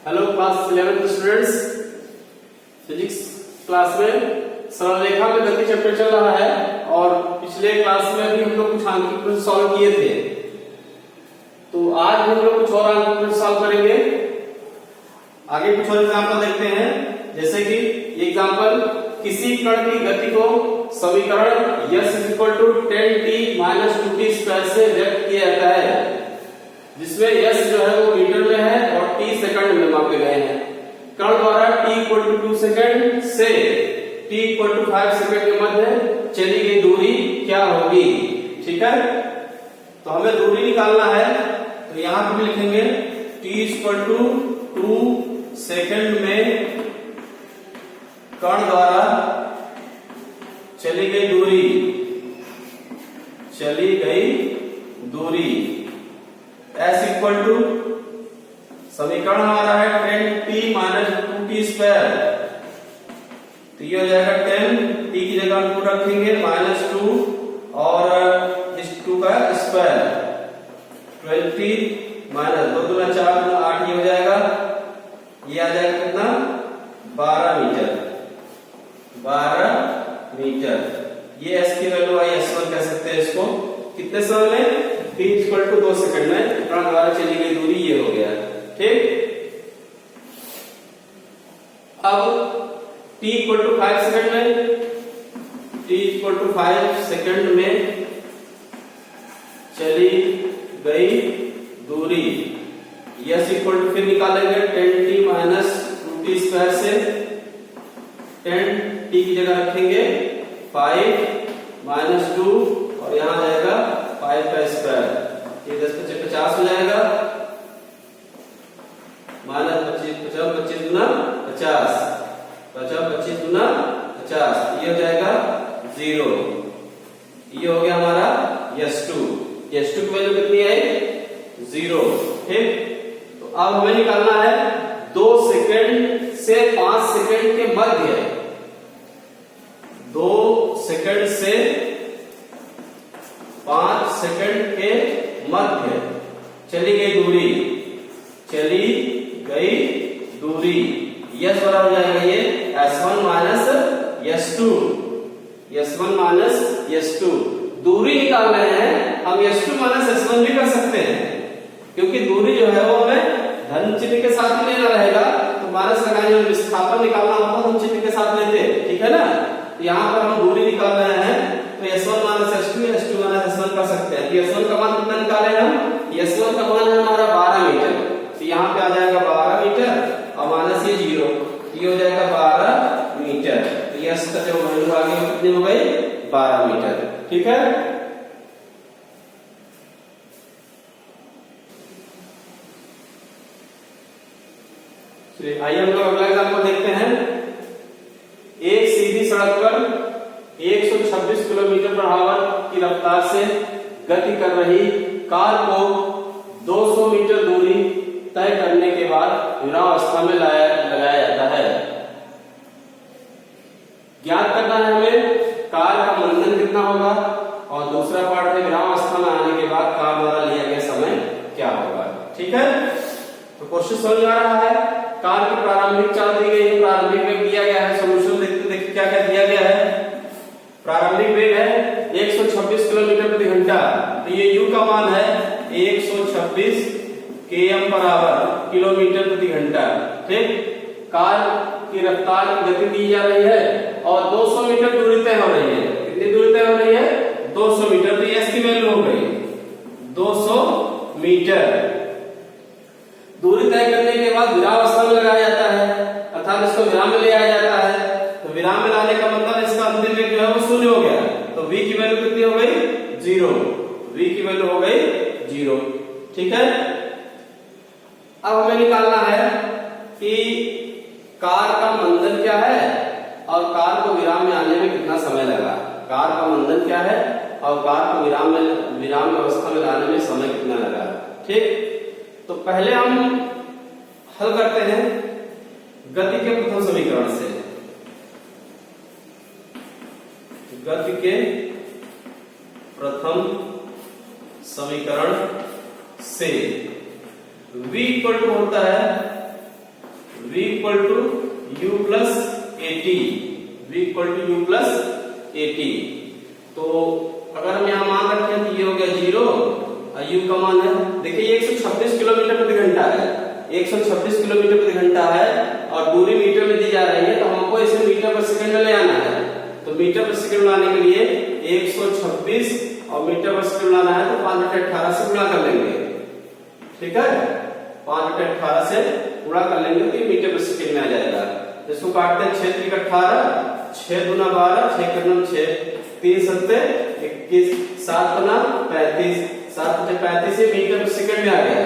Hello class 11 students, physics class में सरल रेखा में गति चैप्टर चल रहा है और पिछले क्लास में भी हम लोग कुछ अंक प्रश्न सॉल्व किए थे। तो आज हम लोग कुछ और अंक प्रश्न सॉल्व करेंगे। आगे कुछ और एग्जांपल देखते हैं, जैसे कि एग्जांपल, किसी कण की गति को समीकरण s = 10t-2t² से व्यक्त किया जाता है, जिसमें s जो है वो मीटर में है और t सेकंड में मापे गए हैं। कण द्वारा t = 2 सेकंड से t = 5 सेकंड के मध्य चली गई दूरी क्या होगी। ठीक है, तो हमें दूरी निकालना है, तो यहां पर लिखेंगे t = 2 सेकंड में कण द्वारा चली गई दूरी s = समीकरण हमारा है 10t-2t²। तो ये हो जाएगा 10, t की जगह हम 2 रखेंगे, -2 और इस 2 का स्क्वायर 20 -2 × 4 × 8, ये हो जाएगा, ये आ जाएगा कितना 12 मीटर। ये s की वैल्यू आई s1 कह सकते हैं इसको। कितने समय में? t = 2 सेकंड में कण द्वारा चली गई दूरी ये हो गया। ठीक, अब t = 5 सेकंड में, t = 5 सेकंड में चली गई दूरी s = फिर निकालेंगे 10t-2t² से 10 t की जगह रखेंगे 5 -2 और यहां आ जाएगा 5 का स्क्वायर, ये 10 × 50 हो जाएगा, -25 25 गुना 50, 25 गुना 50, ये हो जाएगा 0। ये हो गया हमारा s2 की वैल्यू कितनी आई 0। ठीक, तो अब हमें निकालना है 2 सेकंड से 5 सेकंड के मध्य, 2 सेकंड से 5 सेकंड के मध्य चली गई दूरी यस बराबर हो जाएगा ये s1 - s2। दूरी निकाल रहे हैं हम, s2 - s1 भी कर सकते हैं, क्योंकि दूरी जो है वो हमें धन चिन्ह के साथ ही लेना रहेगा। तो माइनस लगाने में विस्थापन निकालना होता तो हम चिन्ह के साथ लेते, ठीक है ना। यहाँ पर हम दूरी निकाल रहे हैं, तो s1 - s2 s1 कर सकते हैं। s1 का मान कितना निकाले हम? s1 का मान है हमारा 12 मीटर, तो यहाँ पे आ जाएगा 12 मीटर और माइनस ये 0, ये हो जाएगा 12 मीटर। तो यस का जो वैल्यू आ गई कितनी हो गई 12 मीटर। ठीक है, आइए हम लोग अगला एग्जांपल देखते हैं। एक सीधी सड़क पर 126 किलोमीटर/आवर की रफ्तार से गति कर रही कार को 200 मीटर दूरी तय करने के बाद विरामावस्था में लगाया जाता है। ज्ञात करना है हमें कार का मंदन कितना होगा, और दूसरा पार्ट है विरामावस्था में आने के बाद कार द्वारा लिया गया समय क्या होगा। ठीक है, तो क्वेश्चन समझ आ रहा है। कार की प्रारंभिक चाल दी गई है, प्रारंभिक वेग दिया गया है। सॉल्यूशन देखते क्या क्या दिया गया है। प्रारंभिक वेग है 126 किलोमीटर प्रति घंटा, तो ये u का मान है 126 km/h किलोमीटर प्रति घंटा। ठीक, कार की रफ्तार की गति दी जा रही है और 200 मीटर दूरी तय हो रही है। कितनी दूरी तय हो रही है? 200 मीटर। तो s की वैल्यू हो गई 200 मीटर। दूरी तय करने के बाद विरामावस्था में लगाया जाता है, अर्थात इसको विराम में ले आया जाता है। तो विराम में लाने का मतलब इसका अंतिम वेग जो है वो 0 हो गया, तो v की वैल्यू कितनी हो गई 0। v की वैल्यू हो गई 0। ठीक है, अब हमें निकालना है कि कार का मंदन क्या है और कार को विराम में आने में कितना समय लगा। कार का मंदन क्या है और कार को विराम अवस्था में लाने में समय कितना लगा। ठीक, तो पहले हम हल करते हैं गति के प्रथम समीकरण से। गति के प्रथम समीकरण से v इक्वल टू होता है u plus at, v equal to u plus at. तो अगर हम यहाँ मान रखें तो ये हो गया 0 और u का मान है, देखिए 126 किलोमीटर प्रति घंटा है, 126 किलोमीटर प्रति घंटा है और दूरी मीटर में दी जा रही है, तो हमको इसे मीटर पर सेकंड में ले आना है। तो मीटर पर सेकंड लाने के लिए 126 और मीटर पर सेकंड लाना है तो 5/18 से गुणा कर लेंगे, ठीक है, 5/18 से गुणा कर लेंगे तो ये मीटर पर सेकंड में आ जाएगा। इसको काटते हैं 6 × 18, 6 × 12, 6 × 9 6, 3 × 7 21, 7 × 35, 7 × 35 ये मीटर पर सेकंड में आ गया,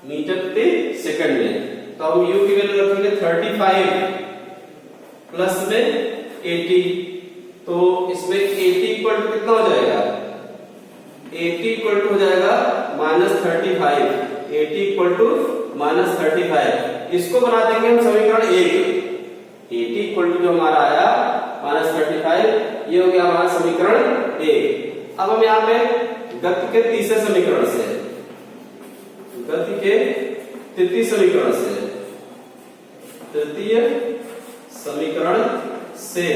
मीटर प्रति सेकंड में। तो हम u की वैल्यू रखेंगे 35 प्लस में 80, तो इसमें 80 इक्वल टू कितना हो जाएगा, 80 इक्वल टू हो जाएगा -35, 80 इक्वल टू -35। इसको बना देंगे हम समीकरण 1, 80 इक्वल टू जो हमारा आया -35, ये हो गया हमारा समीकरण 1। अब हम यहाँ पे गति के तीसरे समीकरण से, गति के तृतीय समीकरण से, तृतीय समीकरण से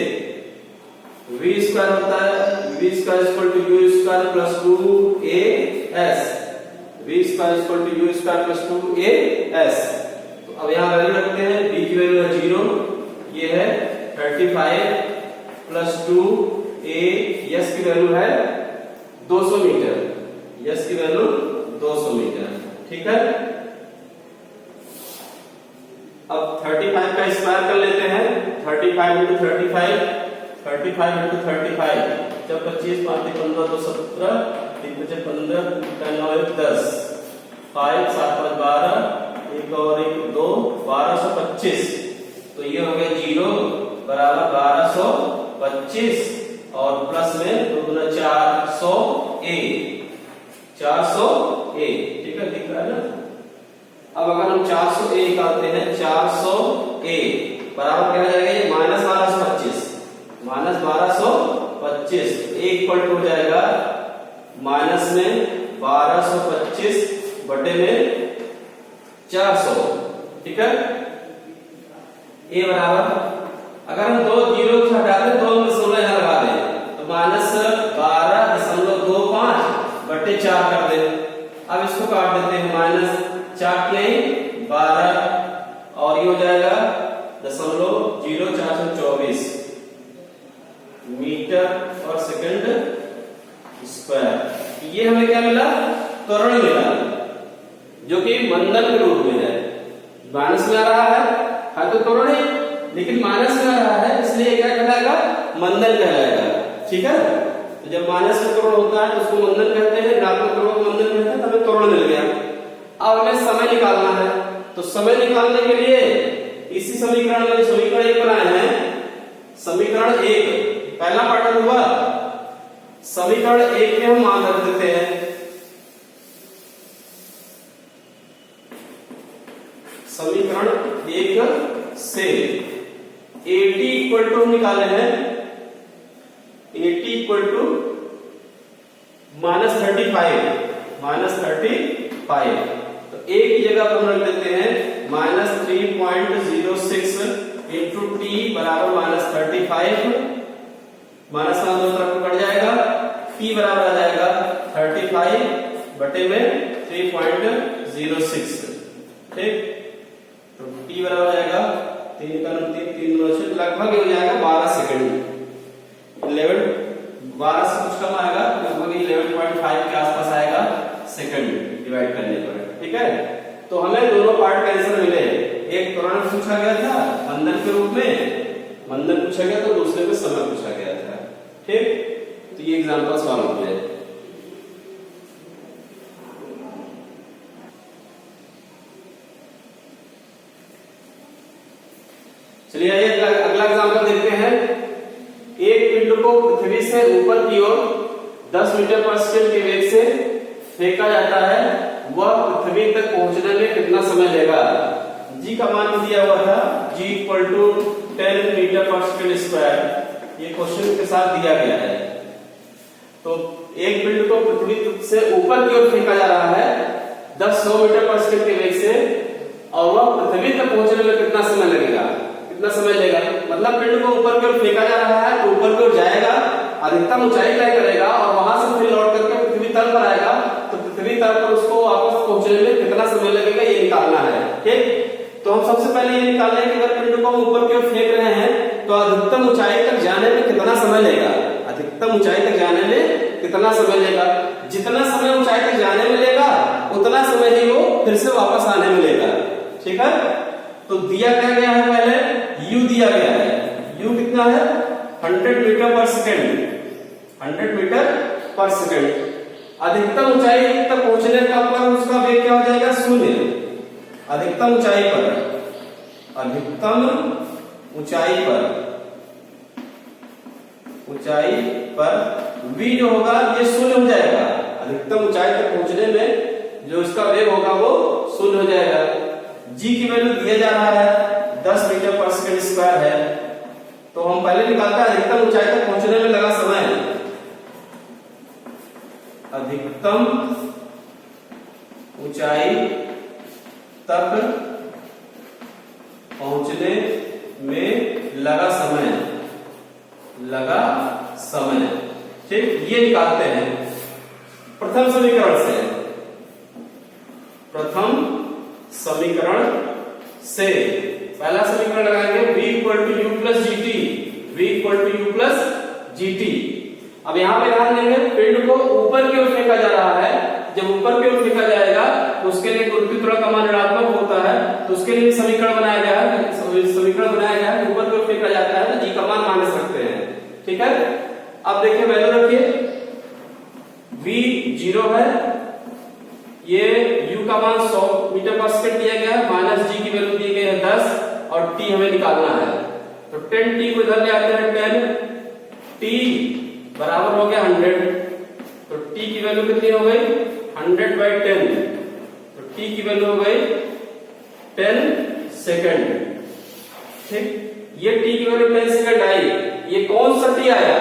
v स्क्वायर होता है, v square equal to u square plus 2as, v square equal to u square plus 2as। तो अब यहाँ वैल्यू रखते हैं, v की वैल्यू है 0, ये है 35 प्लस 2a, s की वैल्यू है 200 मीटर, s की वैल्यू 200 मीटर, ठीक है। अब 35 का स्क्वायर कर लेते हैं, 35 × 35, 35 × 35, जब 25 5 15 2 17, 3 5 15, 9 1 10, 5 7 5 12, 1 और 1 2, 1225। तो ये हो गया 0 बराबर 1225 और प्लस में 2 × 400a, 400a, ठीक है, दिख रहा है ना। अब अगर हम 400a निकालते हैं, 400a बराबर क्या हो जाएगा, ये -1225, -1225, a इक्वल टू हो जाएगा माइनस में 1225 बटे में 400, ठीक है। a बराबर, अगर हम 2 जीरो हटा दें, 2 दशमलव यहां लगा दें तो -12.25 बटे 4 कर दें। अब इसको काट देते हैं, -4 के 12 और ये हो जाएगा 0.0424 मीटर पर सेकंड स्क्वायर। ये हमें क्या मिला, त्वरण मिला, जो कि मंदन के रूप में है, माइनस में आ रहा है तो त्वरण है, लेकिन माइनस में आ रहा है इसलिए क्या कहलाएगा, मंदन कहलाएगा, ठीक है। तो जब माइनस में त्वरण होता है तो उसको मंदन कहते हैं, ऋणात्मक त्वरण को मंदन कहते हैं, हमें त्वरण मिल गया। अब हमें समय निकालना है, तो समय निकालने के लिए इसी समीकरण में समीकरण 1 बनाए हैं, समीकरण 1 पहला पार्ट हुआ, समीकरण 1 में हम मान रख देते हैं, समीकरण 1 से 80 इक्वल टू निकाले हैं, 80 इक्वल टू -35, तो एक की जगह पर हम रख देते हैं -3.06 इंटू टी बराबर -35, माइनस का दो तरफ कट जाएगा, टी बराबर आ जाएगा 35 बटे में 3.06, ठीक। तो टी बराबर आ जाएगा 3 का 3 लगभग हो जाएगा 12 सेकंड, 12 से कुछ कम आएगा, लगभग 11.5 के आसपास आएगा सेकंड डिवाइड करने पर, ठीक है। तो हमें दोनों पार्ट का आंसर मिले, एक त्वरण पूछा गया था मंदन के रूप में, मंदन पूछा गया तो दूसरे में समय पूछा गया था, ठीक। तो ये एग्जांपल सॉल्व हुए। चलिए आइए अगला एग्जांपल देखते हैं। एक पिंड को पृथ्वी से ऊपर की ओर 10 मीटर पर सेकंड के वेग से फेंका जाता है, वह पृथ्वी तक पहुंचने में कितना समय लेगा। जी का मान दिया हुआ था, g इक्वल टू 10 मीटर पर सेकंड स्क्वायर, ये क्वेश्चन के साथ दिया गया है। तो एक पिंड को पृथ्वी से ऊपर की ओर फेंका जा रहा है 10 मीटर पर सेकंड के वेग से, और वह पृथ्वी तक पहुंचने में कितना समय लगेगा। पिंड को ऊपर की ओर फेंका जा रहा है तो ऊपर की ओर जाएगा, अधिकतम ऊंचाई तय करेगा और वहां से फिर लौट करके पृथ्वी तल पर आएगा, तो पृथ्वी तल पर उसको वापस पहुंचने में कितना समय लगेगा ये निकालना है। ठीक, तो हम सबसे पहले ये निकाल लें कि अगर पिंड को हम ऊपर की ओर फेंक रहे हैं तो अधिकतम ऊंचाई तक जाने में कितना समय लेगा, अधिकतम ऊंचाई तक जाने में कितना समय लेगा। जितना समय ऊंचाई तक जाने में लेगा उतना समय ही वो फिर से वापस आने में लेगा। ठीक है, तो दिया क्या गया है, पहले u दिया गया है, u कितना है 100 मीटर पर सेकेंड, 100 मीटर पर सेकेंड। अधिकतम ऊंचाई तक पहुंचने का पर उसका वेग क्या हो जाएगा, 0। अधिकतम ऊंचाई पर, अधिकतम ऊंचाई पर v जो होगा ये 0 हो जाएगा। अधिकतम ऊंचाई तक पहुंचने में जो इसका वेग होगा वो 0 हो जाएगा। g की वैल्यू दिया जा रहा है 10 मीटर पर सेकेंड स्क्वायर है, तो हम पहले निकालते हैं अधिकतम ऊंचाई तक पहुंचने में लगा समय, अधिकतम ऊंचाई तक पहुंचने में लगा समय। ठीक, ये निकालते हैं प्रथम समीकरण से। पहला समीकरण लगाएंगे v इक्वल टू u प्लस gt। अब यहाँ पे ध्यान देंगे पिंड को ऊपर की ओर फेंका जा रहा है, जब ऊपर की ओर फेंका जाएगा तो उसके लिए गुरुत्वाकर्षण का मान ऋणात्मक होता है, तो उसके लिए समीकरण बनाया गया है, ऊपर की ओर फेंका जाता है तो g का मान माइनस रखते हैं। ठीक है, अब देखिए वैल्यू रखिए, v 0 है, ये u का मान 100 मीटर पर सेकंड दिया गया है, माइनस g की वैल्यू दी गई है 10 और t हमें निकालना है, तो 10t को इधर ले आते हैं, 10t बराबर हो गया 100, तो t की वैल्यू कितनी हो गई 100/10, तो t की वैल्यू हो गई 10 सेकंड। ठीक, ये t की वैल्यू 10 सेकंड आई। ये कौन सा t आया,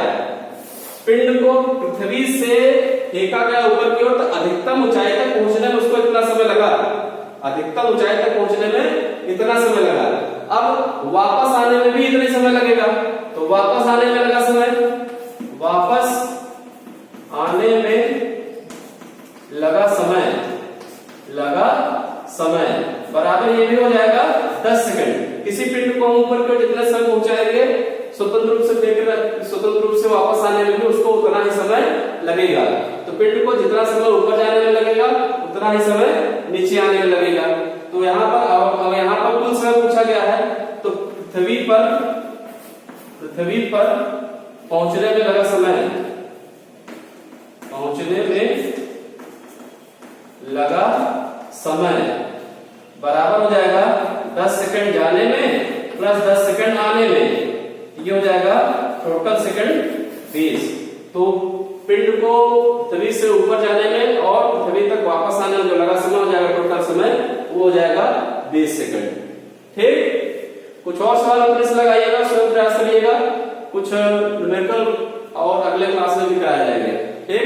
पिंड को पृथ्वी से फेंका गया ऊपर की ओर, तो अधिकतम ऊंचाई तक पहुंचने में उसको इतना समय लगा, अधिकतम ऊंचाई तक पहुंचने में इतना समय लगा। अब वापस आने में भी इतना समय लगेगा, तो वापस आने में लगा समय, वापस आने में लगा समय बराबर ये भी हो जाएगा 10 सेकंड। किसी पिंड को हम ऊपर की ओर जितना समय पहुंचाएंगे स्वतंत्र रूप से वापस आने में भी उसको उतना ही समय लगेगा। तो पिंड को जितना समय ऊपर जाने में लगेगा उतना ही समय नीचे आने में लगेगा। तो यहाँ पर कुल समय पूछा गया है, तो पृथ्वी पर पहुंचने में लगा समय, बराबर हो जाएगा 10 सेकंड जाने में प्लस 10 सेकंड आने में, ये हो जाएगा टोटल सेकंड 20। तो पिंड को पृथ्वी से ऊपर जाने में और पृथ्वी तक वापस आने में जो लगा समय हो जाएगा टोटल समय, वो हो जाएगा 20 सेकंड। ठीक, कुछ और सवाल अपने से लगाइएगा, स्वयं प्रयास करिएगा, कुछ न्यूमेरिकल और अगले क्लास में भी कराए जाएंगे। ठीक।